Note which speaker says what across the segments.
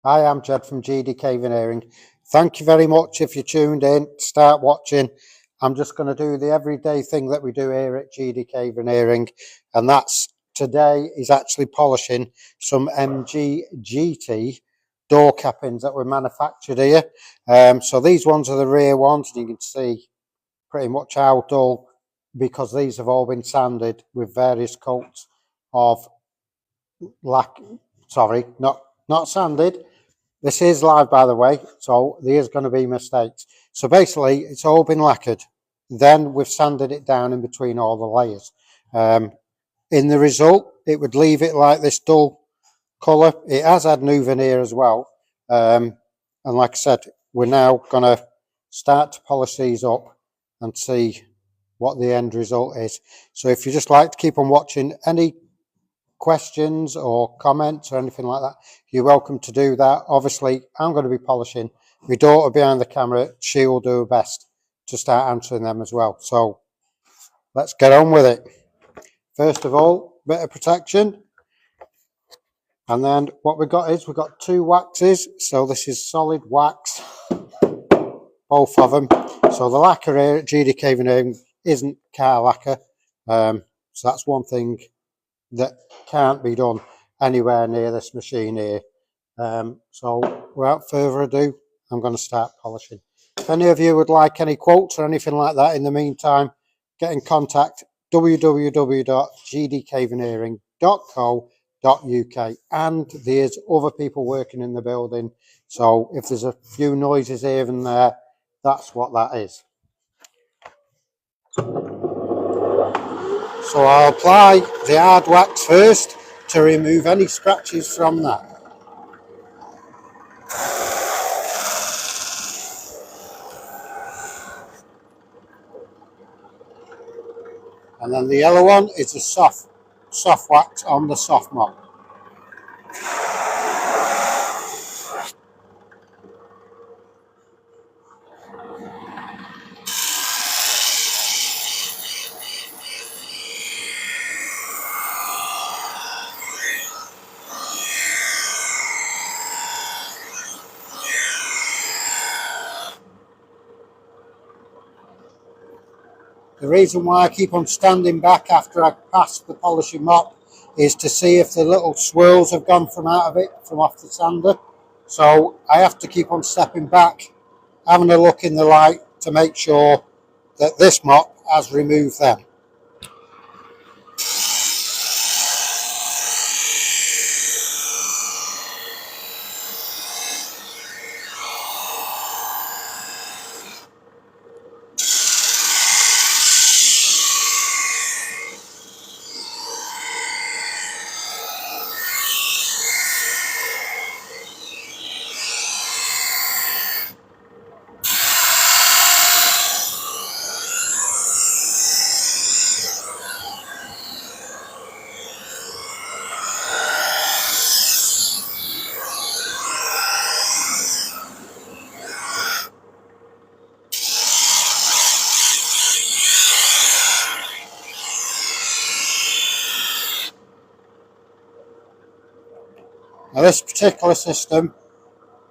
Speaker 1: I am Jed from GDK Veneering. Thank you very much if you tuned in. Start watching. I'm just going to do the everyday thing that we do here at GDK Veneering, and that's today is actually polishing some MG GT door cappings that were manufactured here. So these ones are the rear ones, and you can see pretty much how dull, because these have all been sanded with various coats of sorry, not sanded. This is live, by the way, so there's going to be mistakes. So basically, it's all been lacquered. Then we've sanded it down in between all the layers. In the result, it would leave it like this dull colour. It has had new veneer as well. And like I said, we're now going to start to polish these up and see what the end result is. So if you just like to keep on watching, any questions or comments or anything like that, you're welcome to do that. Obviously, I'm going to be polishing. My daughter behind the camera, she will do her best to start answering them as well. So let's get on with it. First of all, bit of protection. And then what we've got is we've got two waxes. So this is solid wax, both of them. So the lacquer here at GDK Veneering isn't car lacquer. So that's one thing that can't be done anywhere near this machine here. So without further ado, I'm going to start polishing. If any of you would like any quotes or anything like that in the meantime, get in contact www.gdkveneering.co.uk, and there's other people working in the building, so if there's a few noises here and there, that's what that is. So I'll apply the hard wax first to remove any scratches from that. And then the yellow one is the soft wax on the soft mop. The reason why I keep on standing back after I pass the polishing mop is to see if the little swirls have gone from out of it, from off the sander. So I have to keep on stepping back, having a look in the light to make sure that this mop has removed them. Now this particular system,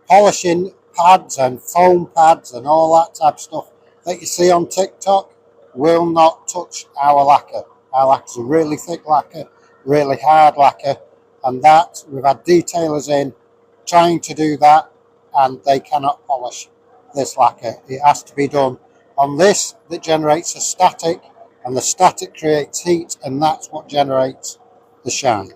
Speaker 1: polishing pads and foam pads and all that type of stuff that you see on TikTok, will not touch our lacquer. Our lacquer is a really thick lacquer, really hard lacquer, and that we've had detailers in trying to do that, and they cannot polish this lacquer. It has to be done on this that generates a static, and the static creates heat, and that's what generates the shine.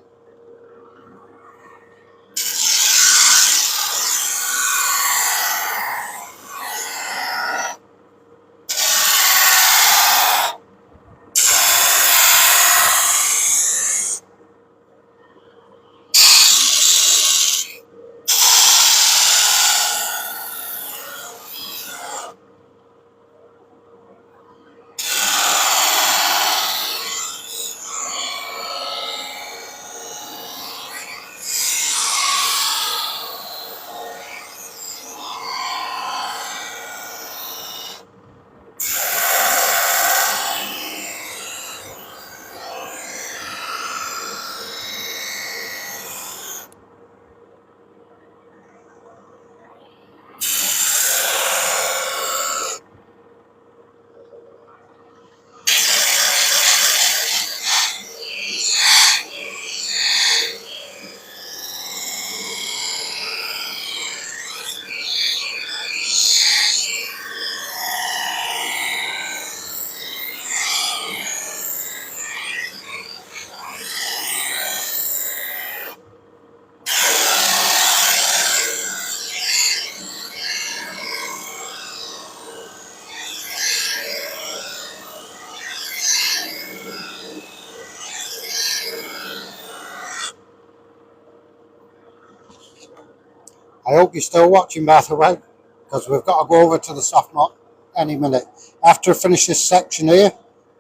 Speaker 1: I hope you're still watching, by the way, because we've got to go over to the soft mop any minute. After I finish this section here,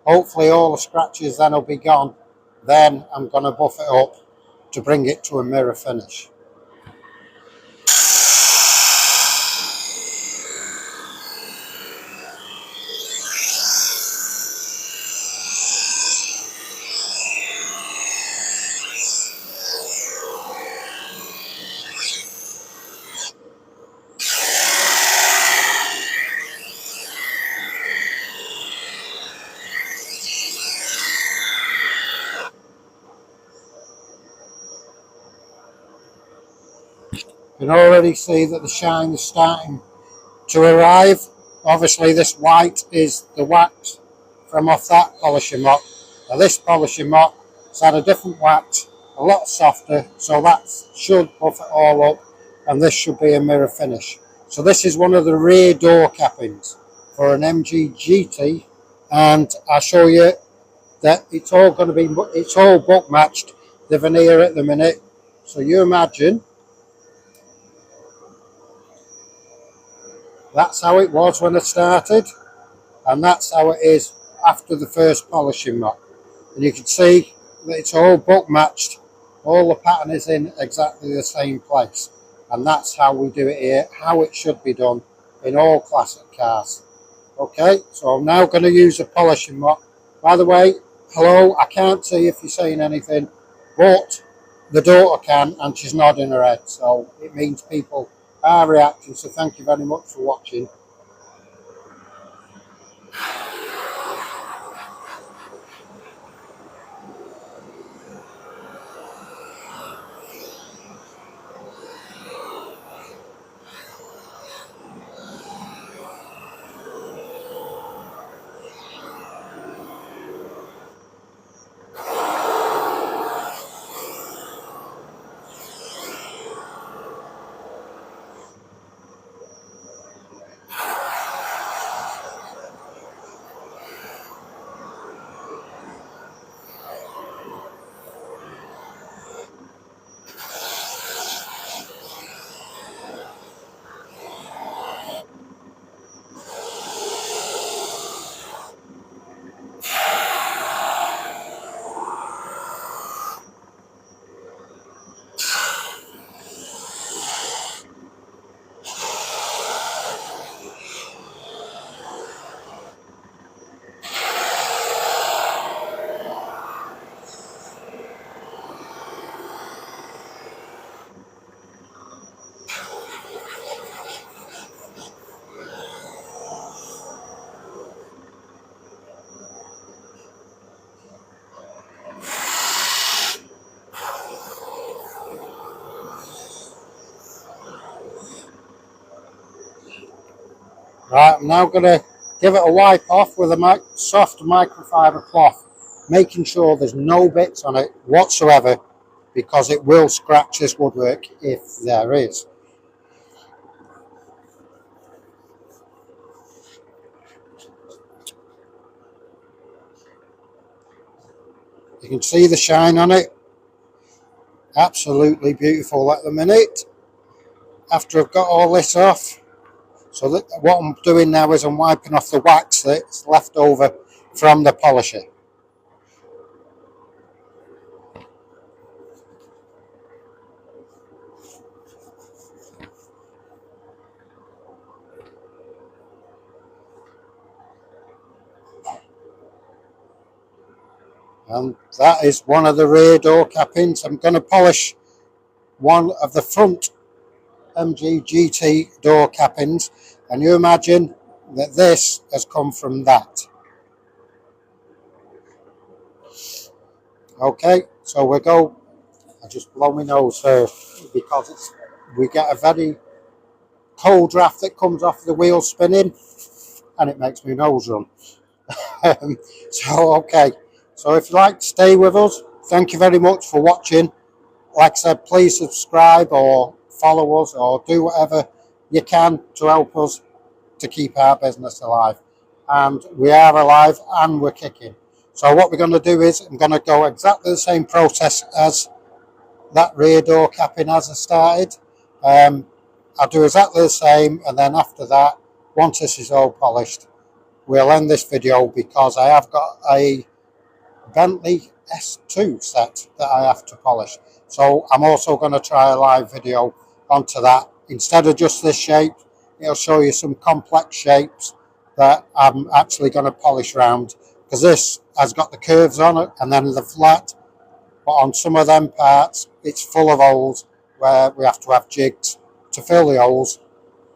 Speaker 1: hopefully all the scratches then will be gone. Then I'm going to buff it up to bring it to a mirror finish. You can already see that the shine is starting to arrive. Obviously this white is the wax from off that polishing mop. Now this polishing mop has had a different wax, a lot softer, so that should buff it all up, and this should be a mirror finish. So this is one of the rear door cappings for an MG GT, and I'll show you that it's all going to be, it's all buck matched the veneer at the minute. So you imagine that's how it was when I started, and that's how it is after the first polishing mop. And you can see that it's all buck matched, all the pattern is in exactly the same place, and that's how we do it here, how it should be done in all classic cars. Okay, so I'm now going to use a polishing mop. By the way, hello, I can't see if you're saying anything, but the daughter can, and she's nodding her head, so it means people are reacting. So thank you very much for watching. Right, I'm now going to give it a wipe off with a soft microfiber cloth, making sure there's no bits on it whatsoever, because it will scratch this woodwork if there is. You can see the shine on it, absolutely beautiful at the minute. After I've got all this off, so that what I'm doing now is I'm wiping off the wax that's left over from the polisher. And that is one of the rear door cappings. I'm going to polish one of the front MG GT door cappings, and you imagine that this has come from that. Okay, so we go. I just blow my nose here because we get a very cold draft that comes off the wheel spinning, and it makes my nose run. So okay, so if you like to stay with us, thank you very much for watching. Like I said, please subscribe or follow us or do whatever you can to help us to keep our business alive. And we are alive and we're kicking. So what we're going to do is I'm going to go exactly the same process as that rear door capping as I started. I'll do exactly the same, and then after that, once this is all polished, we'll end this video because I have got a Bentley S2 set that I have to polish. So I'm also going to try a live video onto that. Instead of just this shape, it'll show you some complex shapes that I'm actually going to polish around, because this has got the curves on it and then the flat, but on some of them parts it's full of holes where we have to have jigs to fill the holes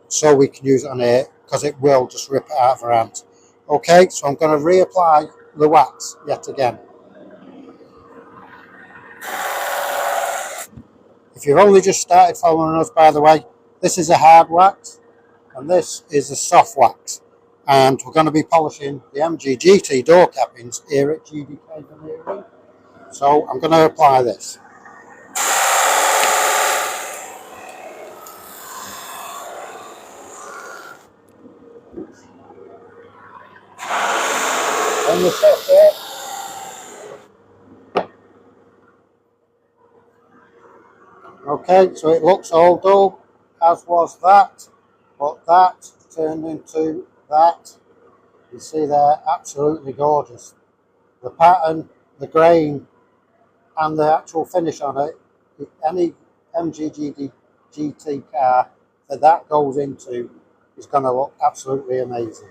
Speaker 1: so we can use it on here, because it will just rip it out of our hands. Okay, so I'm going to reapply the wax yet again. If you've only just started following us, by the way, this is a hard wax and this is a soft wax, and we're going to be polishing the MG GT door cappings here at GDK Veneering. So I'm going to apply this. On the set there. Okay, so it looks all dull, as was that, but that turned into that. You see they're absolutely gorgeous. The pattern, the grain, and the actual finish on it, any MG GT car that goes into is going to look absolutely amazing.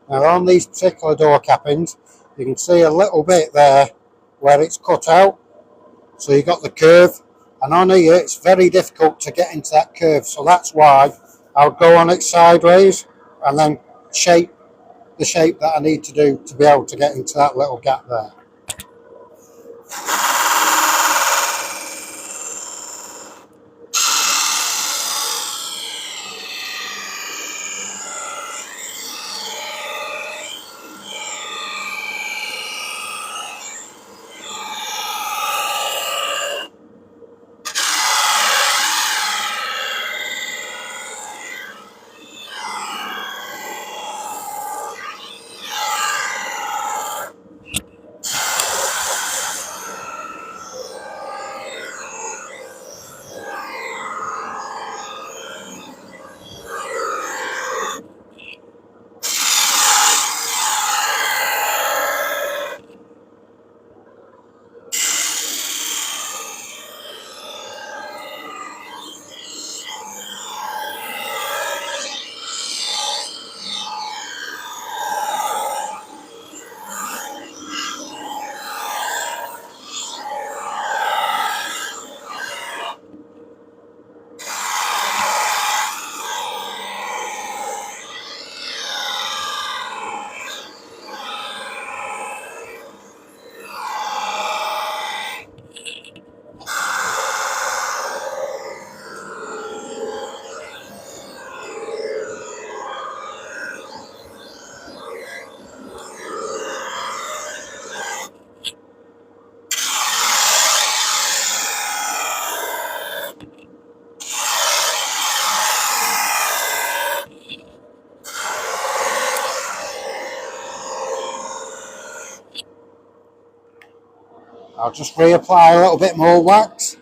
Speaker 1: Now on these particular door cappings, you can see a little bit there where it's cut out, so you've got the curve, and on here it's very difficult to get into that curve, so that's why I'll go on it sideways and then shape the shape that I need to do to be able to get into that little gap there. I'll just reapply a little bit more wax.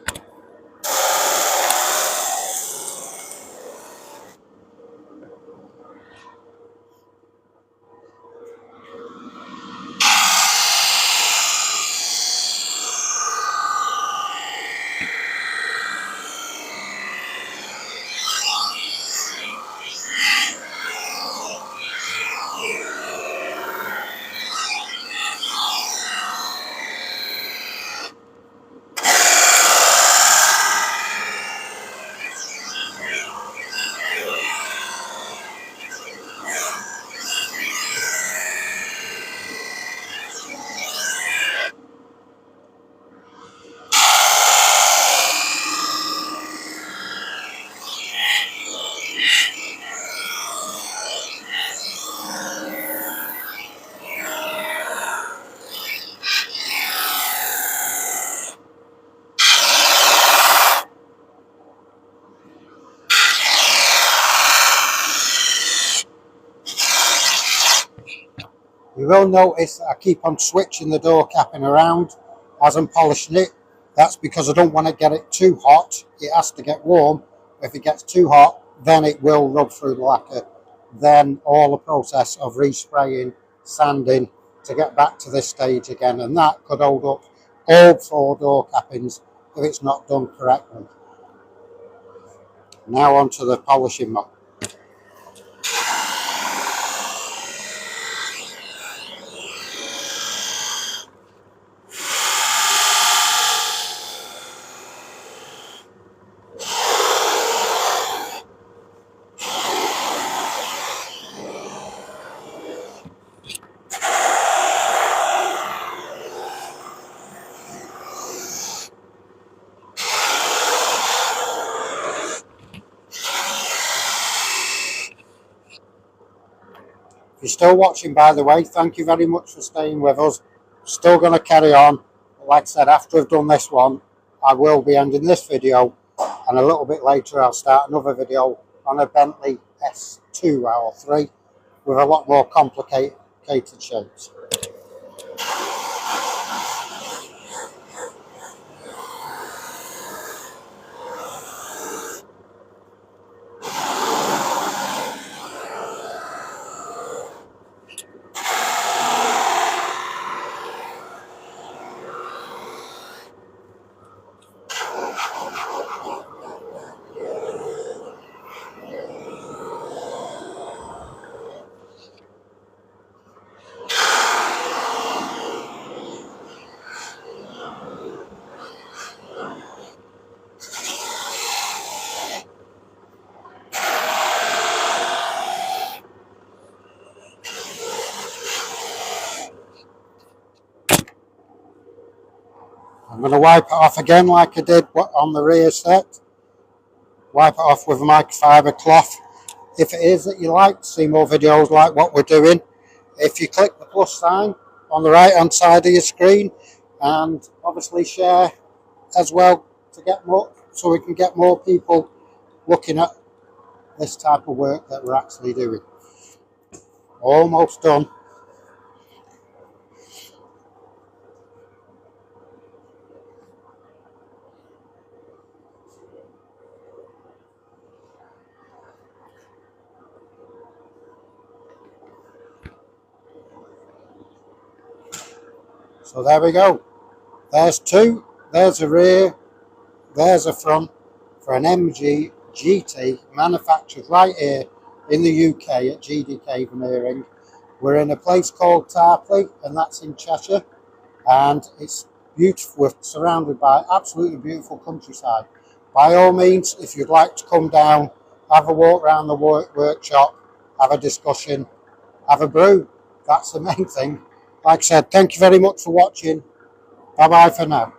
Speaker 1: You will notice that I keep on switching the door capping around as I'm polishing it. That's because I don't want to get it too hot. It has to get warm. If it gets too hot, then it will rub through the lacquer. Then all the process of respraying, sanding to get back to this stage again, and that could hold up all 4 door cappings if it's not done correctly. Now onto the polishing mop. If you're still watching, by the way, thank you very much for staying with us. Still going to carry on. Like I said, after I've done this one, I will be ending this video, and a little bit later I'll start another video on a Bentley S2 or 3 with a lot more complicated shapes. I'm going to wipe it off again like I did on the rear set. Wipe it off with a microfiber cloth. If it is that you like to see more videos like what we're doing, if you click the plus sign on the right hand side of your screen, and obviously share as well to get more, so we can get more people looking at this type of work that we're actually doing. Almost done. So there we go. There's 2. There's a rear. There's a front for an MG GT manufactured right here in the UK at GDK Veneering. We're in a place called Tarpley, and that's in Cheshire, and it's beautiful. We're surrounded by absolutely beautiful countryside. By all means, if you'd like to come down, have a walk around the workshop, have a discussion, have a brew. That's the main thing. Like I said, thank you very much for watching. Bye bye for now.